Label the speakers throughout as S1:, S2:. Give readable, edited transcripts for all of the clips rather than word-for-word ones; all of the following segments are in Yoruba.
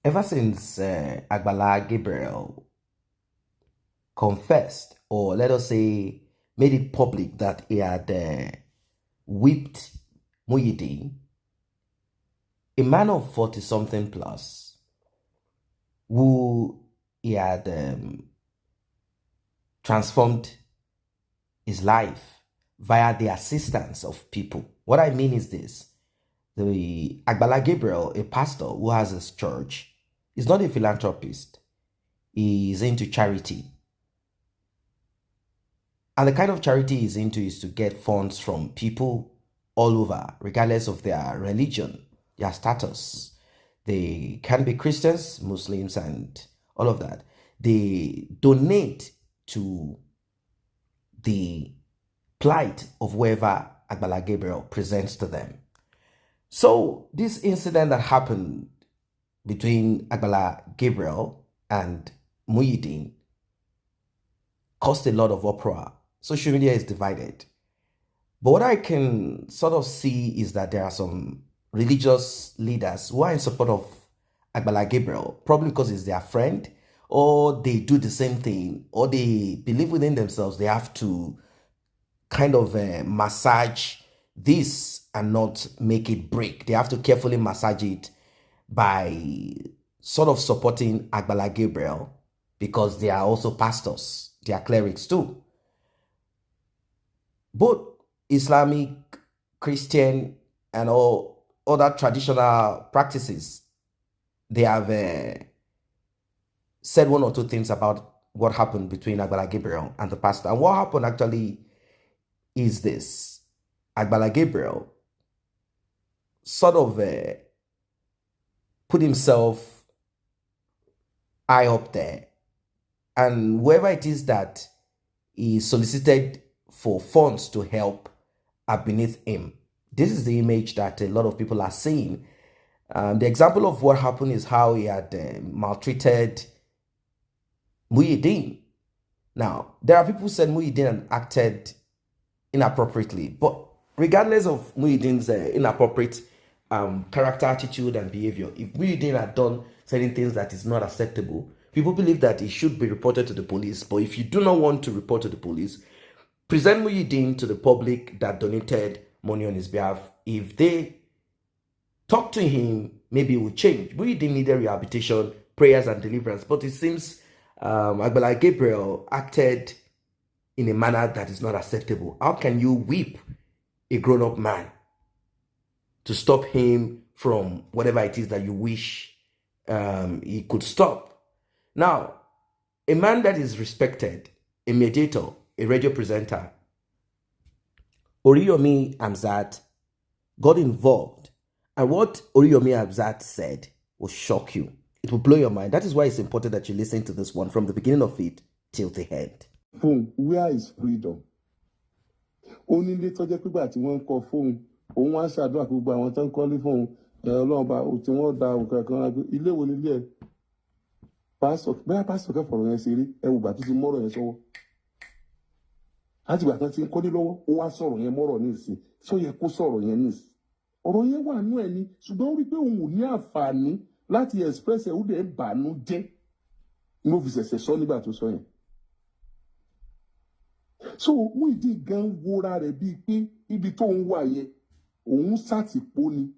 S1: Ever since Agbala Gabriel confessed, or let us say, made it public that he had whipped Muyideen, a man of 40 something plus, who he had transformed his life via the assistance of people. What I mean is this: the Agbala Gabriel, a pastor who has his church, is not a philanthropist. He is into charity. And the kind of charity he's into is to get funds from people all over, regardless of their religion, their status. They can be Christians, Muslims, and all of that. They donate to the plight of whoever Agbala Gabriel presents to them. So this incident that happened between Agbala Gabriel and Muyideen caused a lot of uproar. Social media is divided. But what I can sort of see is that there are some religious leaders who are in support of Agbala Gabriel, probably because he's their friend, or they do the same thing, or they believe within themselves they have to kind of massage this and not make it break. They have to carefully massage it by sort of supporting Agbala Gabriel because they are also pastors, they are clerics too. Both Islamic, Christian, and all other traditional practices, they have said one or two things about what happened between Agbala Gabriel and the pastor. And what happened actually is this: Agbala Gabriel sort of put himself high up there, and whoever it is that he solicited for funds to help are beneath him. This is the image that a lot of people are seeing. The example of what happened is how he had maltreated Muyideen. Now, there are people who said Muyideen acted inappropriately, but regardless of Muyideen's inappropriate character, attitude, and behavior, if Muyideen had done certain things that is not acceptable, people believe that it should be reported to the police. But if you do not want to report to the police, present Muyideen to the public that donated money on his behalf. If they talk to him, maybe it will change. Muyideen needed rehabilitation, prayers, and deliverance. But it seems Agbala Gabriel acted in a manner that is not acceptable. How can you whip a grown-up man to stop him from whatever it is that you wish he could stop? Now, a man that is respected, a mediator, a radio presenter, Oriyomi Hamzat, got involved. And what Oriyomi Hamzat said will shock you. It will blow your mind. That is why it's important that you listen to this one from the beginning of it till the end.
S2: Where is freedom? Only little people that won't call phone. Òun wá ṣàdúrà gbogbo àwọn tó ń kọ́lé fún Ọlọ́run bá tí wọ́n da nǹkan kan ilé wo nílé ẹ̀. Bẹ́ẹ̀ pásítọ̀ kẹ́ fọ̀rọ̀ yẹn ṣe rí ẹ wò gbà tó ti mọ́rọ̀ yẹn sọ́wọ́. Láti ìgbà kan tí ń kọ́lé lọ́wọ́ ó wá sọ̀rọ̀ yẹn mọ́rọ̀ ní ìsìn tó yẹ kó sọ̀rọ̀ yẹn ní ìsìn. Ọ̀rọ̀ yẹn wà nú ẹ̀ ni ṣùgbọ́n ó rí pé òun ò ní àǹfààní láti express ẹ̀ ó dẹ̀ ń bànú jẹ́. Mo fi ṣẹ̀ṣẹ̀ sọ nígbà tó sọ yẹn. So Muyideen gan wora rẹ̀ bíi pé ibi tó ń wà yẹn òun ṣàtìpó ni.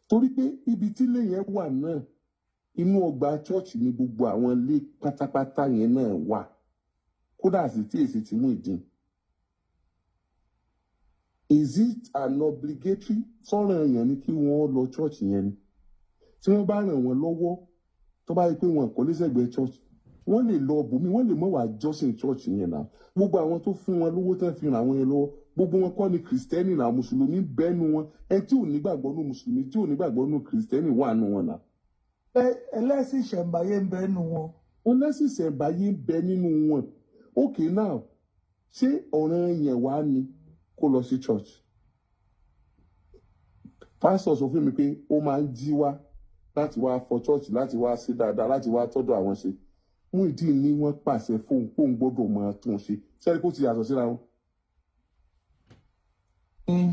S2: Torí pé ibi tílé yẹn wà náà inú ọgbà chọ́ọ̀chì ni gbogbo àwọn ilé pátápátá yẹn náà wà. Kódà sì tí èsì ti Muyideen. Is it an obligatory sọ̀rọ̀ yẹn ni kí wọ́n lọ chọ́ọ̀chì yẹn ni? Tí wọ́n bá ràn wọ́n lọ́wọ́ tó bá rí pé wọn kò lè sẹ́gbẹ̀ẹ́ chọ́ọ̀chì wọ́n lè lọ bùnmi wọ́n lè mọ̀ wá jọ́sìn chọ́ọ̀chì yẹn náà. Gbogbo àwọn tó fún wọn lówó tán fi ràn àwọn yẹn lọ́wọ́ gbogbo wọn kọ́ ni kìrìsìtẹ́nì náà mùsùlùmí bẹ́nu wọn ẹ tí ò ní gbàgbọ́ nù mùsùlùmí tí ò ní gbàgbọ́ nù kìrìsìtẹ́nì wà nù wọn náà.
S3: Ẹlẹ́sìn ìṣẹ̀ǹbáyé ń bẹ nínú wọn.
S2: Ẹlẹ́sìn ìṣẹ̀ǹbáyé ń bẹ nínú wọn. Okay now ṣé ọ̀ràn yẹn wá ni kó lọ sí church? Pásítọ̀ sọ fún mi pé ó máa ń jí wá láti wá fọ church láti wá ṣe dáadáa láti wá tọ́jú àwọn ṣe. Muyideen ní wọ́n pàṣẹ fóun kóun gbọ́dọ̀ máa tún ṣe. Ṣẹ́ni kó ti yàtọ̀ síra wọn.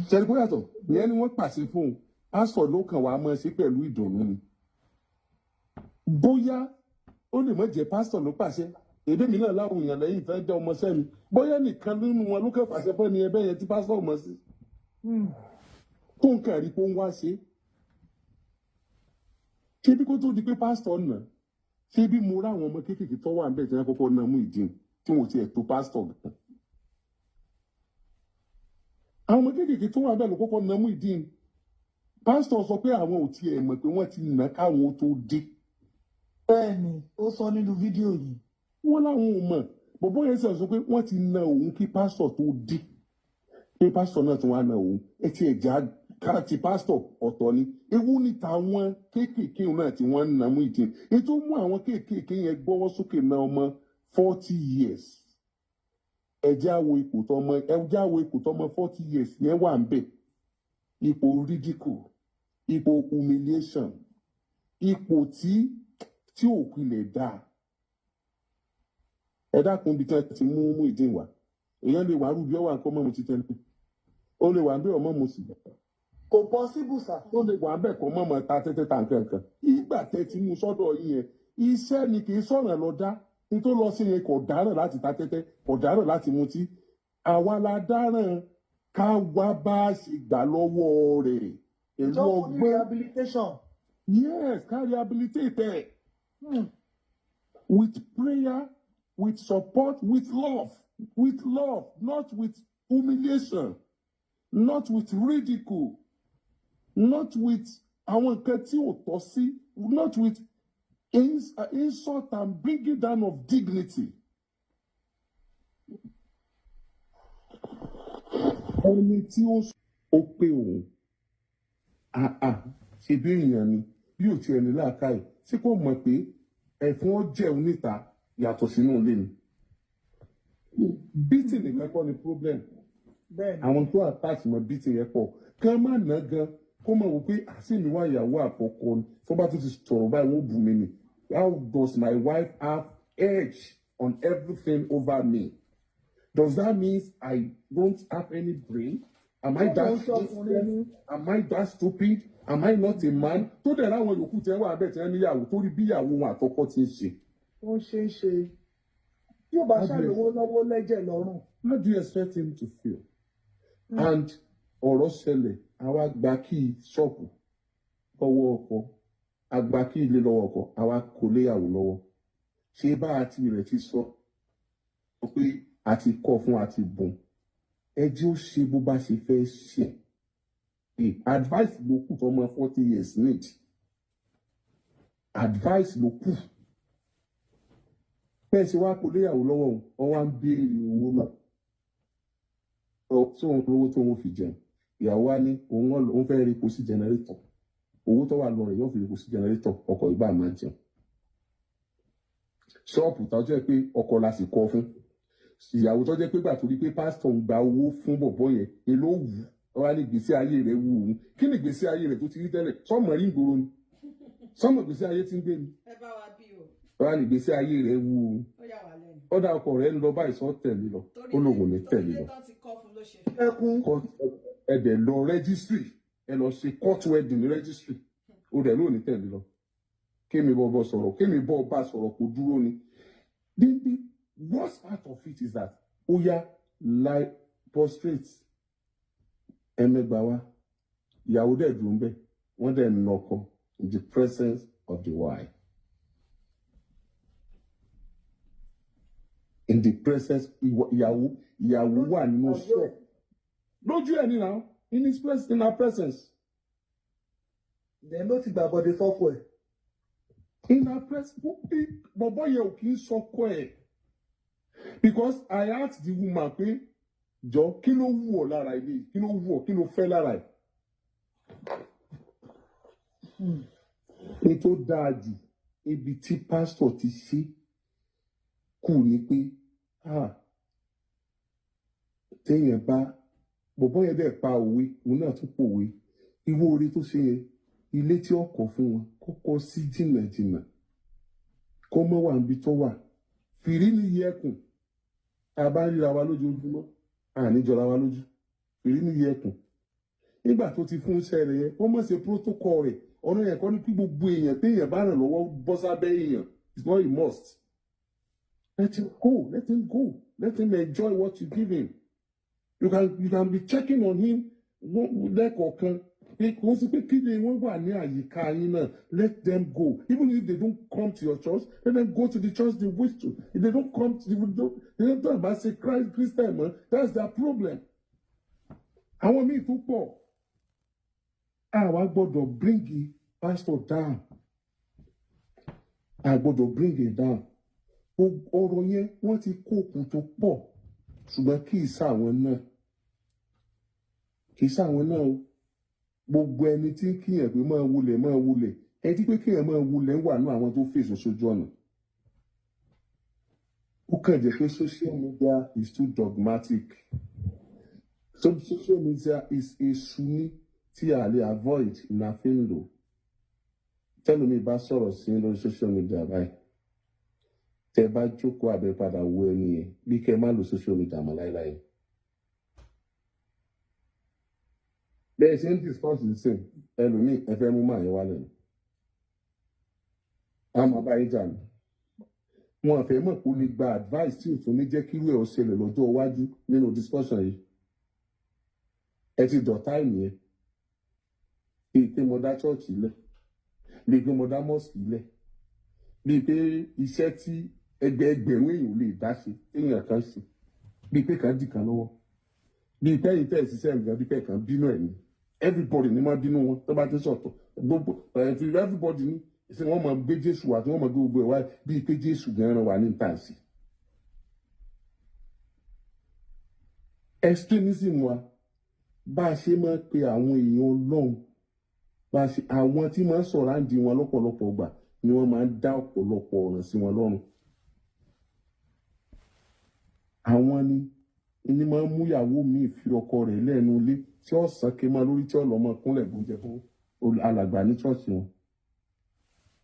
S2: Ṣẹ́ni kó yàtọ̀ ìyẹn ni wọ́n pàṣẹ fóun. Pásítọ̀ ló kàn wá máa ṣe pẹ̀lú ìdùnnú ni. bóyá ó lè má jẹ́ pásítọ̀ ló pàṣẹ èdè mi náà láwọn èèyàn lẹ́yìn ìfẹ́ jẹ́ ọmọ sẹ́mi bóyá nìkan nínú wọn ló kẹ́ pàṣẹ fẹ́ ni ẹbẹ́ yẹn tí pásítọ̀ mọ̀ sí tó ń kàn rí pé ó ń wá ṣe ṣé bí kó tó di pé pásítọ̀ nà ṣé bí mo ráwọn ọmọ kéékèèké tó wà níbẹ̀ tí wọ́n kọ́kọ́ na Muyideen tí wọ́n ti ẹ̀ tó pásítọ̀ gan àwọn ọmọ kéékèèké tó wà níbẹ̀ ló kọ́kọ́ na Muyideen pásítọ̀ sọ pé àwọn ò tiẹ̀ mọ̀ pé wọ́n ti nà káwọn tó dé.
S3: Bẹ́ẹ̀ni, ó sọ nínú fídíò yìí.
S2: Wọ́n láwọn ò mọ̀ bọ̀bọ́ yẹn sọ pé wọ́n ti na òun kí pásítọ̀ tó dé pé pásítọ̀ náà tún wá na òun etí ẹ̀já káàtì pásítọ̀ ọ̀tọ̀ ni ewu ní tàwọn kéékèèké náà tí wọ́n ń na Muyideen ètò mú àwọn kéékèèké yẹn gbọ́wọ́ sókè na ọmọ 40 years ẹ̀já wo ipò tọmọ 40 years yẹn wà ń bẹ̀ ipò ridicule ipò humiliation ipò tí òkú ilẹ̀ dáa ẹ dákun bí tí wọ́n ti mú Muyideen wá èèyàn lè wà rúbi ọwà nǹkan mọ́mu ti tẹ́lẹ̀ ó lè wà bẹ́ẹ̀ ọmọ mu sí
S3: Kò possible sà.
S2: ó lè wà bẹ́ẹ̀ kọ́ mọ́mọ́ ta tẹ́tẹ́ ta nǹkan kan ìgbà tẹ́ ti mú sọ́dọ̀ yín yẹn iṣẹ́ ni kì í sọ̀rọ̀ lọ dá ní tó lọ sí yẹn kò dáràn láti ta tẹ́tẹ́ kò dáràn láti mutí àwa la dáràn ká wá bá a ṣe gbà lọ́wọ́ rẹ̀ pẹ̀lú ọgbọ́n.
S3: Rehabilitation.
S2: Yes, ká rehabilitate ẹ̀. With prayer, with support, with love, not with humiliation, not with ridicule, not with àwọn nǹkan tí ò tọ́ sí, not with insult and bringing down of dignity. Ẹni tí ó pé òun, ṣe bí èèyàn ni, bí ò tiẹ̀ ní làákàyè, tí kò mọ̀ pé ẹ̀fún ó jẹun níta yàtọ̀ sínú ilé ni. Beating nìkan kọ́ ni problem. Àwọn tó attach mọ́ beating yẹn pọ̀. Kán má ná gan kó mọ̀ wò pé àṣìmí wá ìyàwó àkọ́kọ́ ni. Tó bá tún ti sọ̀rọ̀ báyìí wọ́n bù mí ni. How does my wife have edge on everything over me? Does that mean I don't have any brain? Am I that stupid? Am I that stupid? Am I not a man? Tó dẹ̀ láwọn yòókù tẹ́ wà bẹ́ẹ̀ tẹ́ níyàwó torí bí ìyàwó wọn àkọ́kọ́ ti ń ṣe.
S3: Wọ́n ṣe ń ṣe. Yóò bá ṣàlówó lọ́wọ́ lẹ́jẹ̀ lọ́rùn.
S2: How do you expect him to feel? And ọ̀rọ̀ ṣẹlẹ̀ àwa gba kí ṣọ́ọ̀pù lọ́wọ́ ọkọ àgbà kí ilé lọ́wọ́ ọkọ àwa kò léyàwó lọ́wọ́. Ṣé bá àti rẹ̀ ti sọ pé àti kọ́ fún àti bùn ẹjẹ́ ó ṣe bó bá ṣe fẹ́ ṣe. Advice ló kù fọmọ 40 years need. Advice ló kù. Bẹ́ẹ̀ ṣe wá kò léyàwó lọ́wọ́ wọn wá ń béèrè owó náà. Tí òun lówó tó wọn fi jẹun. Ìyàwó wa ní òun fẹ́ rí epo sí jẹnẹrétọ̀. Owó tó wà lọ rẹ̀ yóò fi rí epo sí jẹnẹrétọ̀ ọkọ̀ ìgbà máa jẹun. Ṣọ́ọ̀pù tó jẹ́ pé ọkọ̀ la sì kọ́ fún. Ìyàwó tó jẹ́ pé gbà torí pé pásítọ̀ ń gba owó fún bọ̀bọ̀ yẹn èló wù ú wá ní ìgbésí ayé rẹ̀ wù òun kí ni ìgbésí ayé rẹ̀ tó ti rí tẹ́lẹ̀ sọ́mọ̀ rí ìgboro ni sọ́mọ̀ ìgbésí ayé ti ń gbé ni wá ní ìgbésí ayé rẹ̀ wù òun ọ̀dà ọkọ̀ rẹ̀ ń lọ báyìí sọ́ tẹ̀lé lọ ó lòun ní tẹ̀lé lọ. Ẹ̀dẹ̀ lọ rẹ́gísírì ẹ lọ ṣe court wedding ní rẹ́gísírì ó dẹ̀ lóò ní tẹ̀lé lọ kémi bọ́ sọ̀rọ̀ kémi bọ́ bá sọ̀rọ̀ kò dúró ni. The worst part of it is that oya lie prostrate ẹ̀mẹ́gbàá ìyàwó dẹ̀ dùn bẹ́ẹ̀ wọ́n dẹ̀ nọkọ in the presence of the wife. In the presence ìyàwó wà nínú ṣọ́ọ̀ lójú ẹ̀ nínú in his presence in her presence.
S3: Then ló ti gbàgbọ́dé fọ́kọ ẹ̀.
S2: In her presence bọ̀bọ̀ yẹn ò kì í sọkọ ẹ̀. Because I asked the woman pé jọ kí ló wù ọ́ lára ilé kí ló wù ọ́ kí ló fẹ́ lára ẹ̀. Ní tó dáa jù ibi tí pásítọ̀ ti ṣe kù ni pé téèyàn bá bọ̀bọ́ yẹn dẹ̀ pa òwe òun náà tún pòwe ìwọ orí tó ṣe yẹn ilé tí ọkọ̀ fún wọn kọ́kọ́ sí jìnnàjìnnà kọ́ mọ́ wà níbi tó wà fìrí ní yẹkùn a bá ń ríra wa lójoojúmọ́ àníjọra wa lójú fìrí ní yẹkùn nígbà tó ti fún iṣẹ́ rẹ̀ yẹn wọ́n mọ̀ ṣe protocol rẹ̀ ọ̀nà yẹn kọ́ ní kí gbogbo èèyàn téèyàn bá ràn lọ́wọ́ bọ́ sábẹ́ èèyàn. It's not a must. Let him go. Let him go. Let him enjoy what you give him. You can be checking on him lẹ́kọ̀ọ̀kan. Wọ́n sì pé kí ni wọ́n wà ní àyíká yín náà. Let them go. Even if they don't come to your church, let them go to the church they wish to. If they don't come to they don't talk about say Christian man, that's their problem. Àwọn míì tó pọ̀. Àwa gbọ́dọ̀ bring the pastor down. I gbọ́dọ̀ bring it down. Ọ̀rọ̀ yẹn wọ́n ti kó okùn tó pọ̀ ṣùgbọ́n kì í sáwọn náà. Kì í sáwọn náà o. Gbogbo ẹni tí ń kíyàn pé máa wulẹ̀. Ẹ ti pé kíyàn máa wulẹ̀ wà ní àwọn tó fèsì sójú ọ̀nà. Ó kàn jẹ́ pé social media is too dogmatic. So social media is a sunni tí a lè avoid na fi ń lò. Tẹ́lẹ̀ mi bá sọ̀rọ̀ sí lórí social media báyìí. Tẹ́ bá jókòó àbẹ̀ padà wo ẹni yẹn bí kẹ́ má lo social media mọ́ láéláé. Bẹ́ẹ̀ ṣe ń discuss the same ẹlòmíì ẹ fẹ́ mú màá yẹn wá lẹ́nu. Àmọ́ abáyé jà ní. Wọn àfẹ́ mọ̀ kó lè gba advice tí òtún ní jẹ́ kí irú ẹ̀ ó ṣẹlẹ̀ lọ́jọ́ iwájú nínú discussion yìí. Ẹ ti dọ̀tá ènìyàn. Bíi pé mo dá church lẹ̀. Bíi pé mo dá mosque lẹ̀. Bíi pé iṣẹ́ tí ẹgbẹ̀rún èèyàn lè dá ṣe èèyàn kan ṣe. Bíi pé kan dì kan lọ́wọ́. Bíi pé ìtẹ́ ìṣiṣẹ́ nǹkan bíi pé kan bínú ẹ̀ ní. Everybody ní máa bínú wọn tó bá ti sọ̀tọ̀. Gbogbo everybody ní ṣé wọ́n máa gbé Jésù wá tí wọ́n máa gbé gbogbo ẹ̀ wá bíi pé Jésù gan-an wà ní ìtànsì. Extremism wa bá a ṣe máa pe àwọn èèyàn Ọlọ́run àwọn tí máa ń sọ̀rọ̀ àǹdí wọn lọ́pọ̀lọpọ̀ gbà ni wọ́n máa ń dá ọ̀pọ̀lọpọ̀ ọ̀ràn sí wọn lọ́rùn. Àwọn ni máa ń mú ìyàwó mi fi ọkọ rẹ̀ lẹ́nu ilé tí ó sàn ké máa lórí tí ó lọ́ máa kúnlẹ̀ gbóúnjẹ fún alàgbà ní ṣọ́ọ̀ṣì wọn.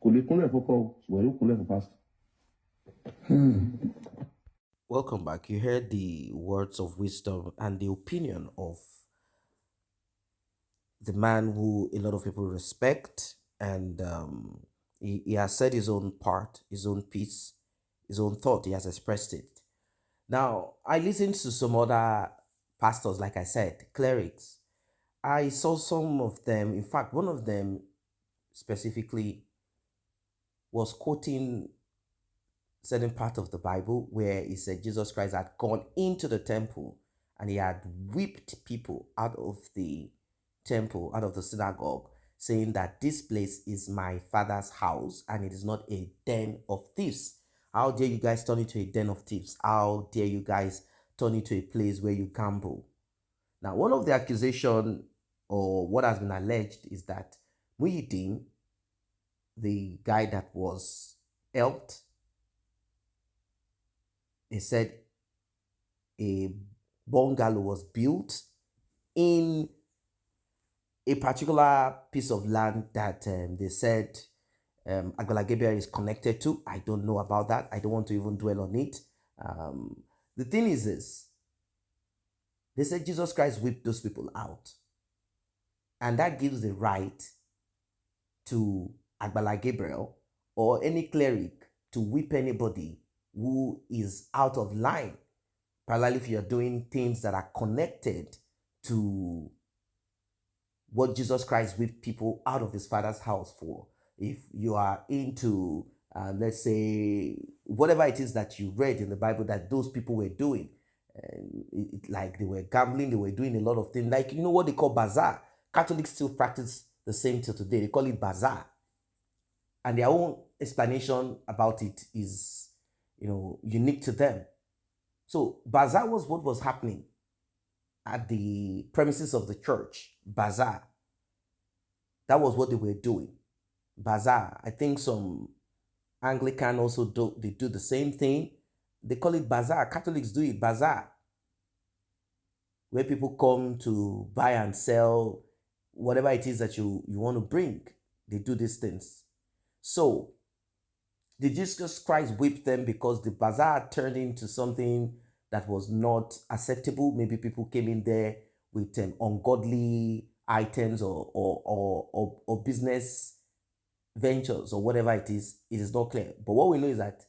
S2: Kò lè kúnlẹ̀ fọ́kọ ṣùgbọ́n yóò kúnlẹ̀ fún pásítọ̀.
S1: Welcome back. You heard the words of wisdom and the opinion of the man who a lot of people respect, and he has said his own part, his own piece, his own thought. He has expressed it. Now, I listened to some other pastors, like I said, clerics. I saw some of them. In fact, one of them specifically was quoting certain part of the Bible where he said Jesus Christ had gone into the temple and he had whipped people out of the temple, out of the synagogue, saying that this place is my father's house and it is not a den of thieves. How dare you guys turn it to a den of thieves? How dare you guys turn it to a place where you gamble? Now, one of the accusation or what has been alleged is that Muyideen, the guy that was helped, they said a bungalow was built in a particular piece of land that they said Agbala Gabriel is connected to. I don't know about that. I don't want to even dwell on it. The thing is this. They said Jesus Christ whipped those people out. And that gives the right to Agbala Gabriel or any cleric to whip anybody who is out of line, particularly if you're doing things that are connected to what Jesus Christ whipped people out of his father's house for. If you are into, let's say, whatever it is that you read in the Bible that those people were doing, like they were gambling, they were doing a lot of things, like, you know what they call bazaar. Catholics still practice the same till today. They call it bazaar. And their own explanation about it is, unique to them. So bazaar was what was happening at the premises of the church. Bazaar. That was what they were doing. Bazaar. I think some Anglican also do the same thing. They call it bazaar. Catholics do it, bazaar. Where people come to buy and sell whatever it is that you want to bring. They do these things. So, did Jesus Christ whip them because the bazaar turned into something that was not acceptable? Maybe people came in there with ungodly items or business ventures or whatever it is not clear. But what we know is that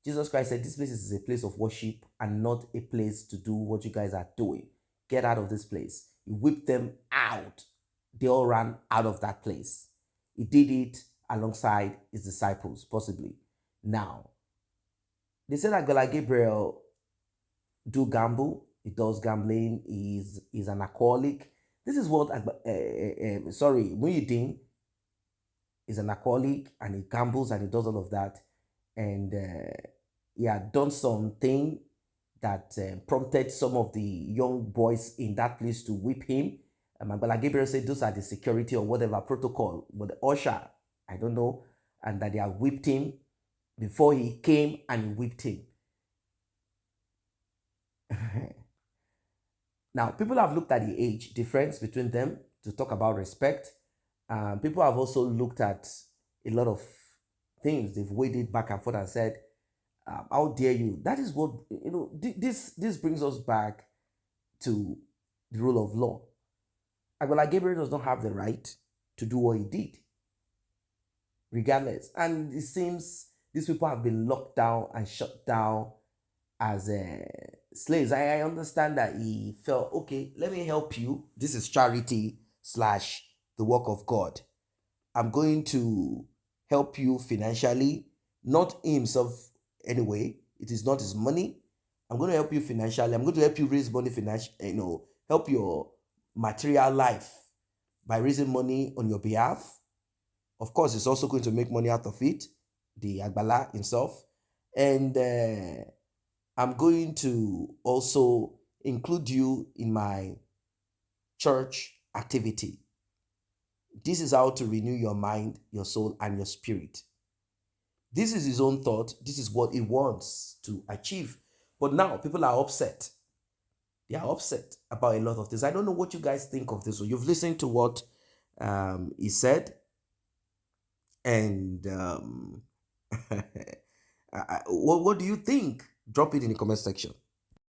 S1: Jesus Christ said this place is a place of worship and not a place to do what you guys are doing. Get out of this place. He whipped them out. They all ran out of that place. He did it alongside his disciples, possibly. Now, they said that Agbala Gabriel do gamble. He does gambling. He's an alcoholic. This is what Muyideen is an alcoholic and he gambles and he does all of that. And he had done something that prompted some of the young boys in that place to whip him. Agbala Gabriel said those are the security or whatever protocol, but the usher, I don't know, and that they have whipped him before he came and whipped him. Now, people have looked at the age difference between them to talk about respect. People have also looked at a lot of things. They've weighed it back and forth and said, how dare you? That is what, this brings us back to the rule of law. Agbala Gabriel does not have the right to do what he did, regardless. And it seems these people have been locked down and shut down as slaves. I understand that he felt, okay, let me help you. This is charity / the work of God. I'm going to help you financially, not himself anyway. It is not his money. I'm going to help you financially. I'm going to help you raise money financially, help your material life by raising money on your behalf. Of course, it's also going to make money out of it, the Agbala himself. And I'm going to also include you in my church activity. This is how to renew your mind, your soul, and your spirit. This is his own thought. This is what he wants to achieve. But now people are upset. They are upset about a lot of things. I don't know what you guys think of this. So you've listened to what he said. And what do you think? Drop it in the comment section.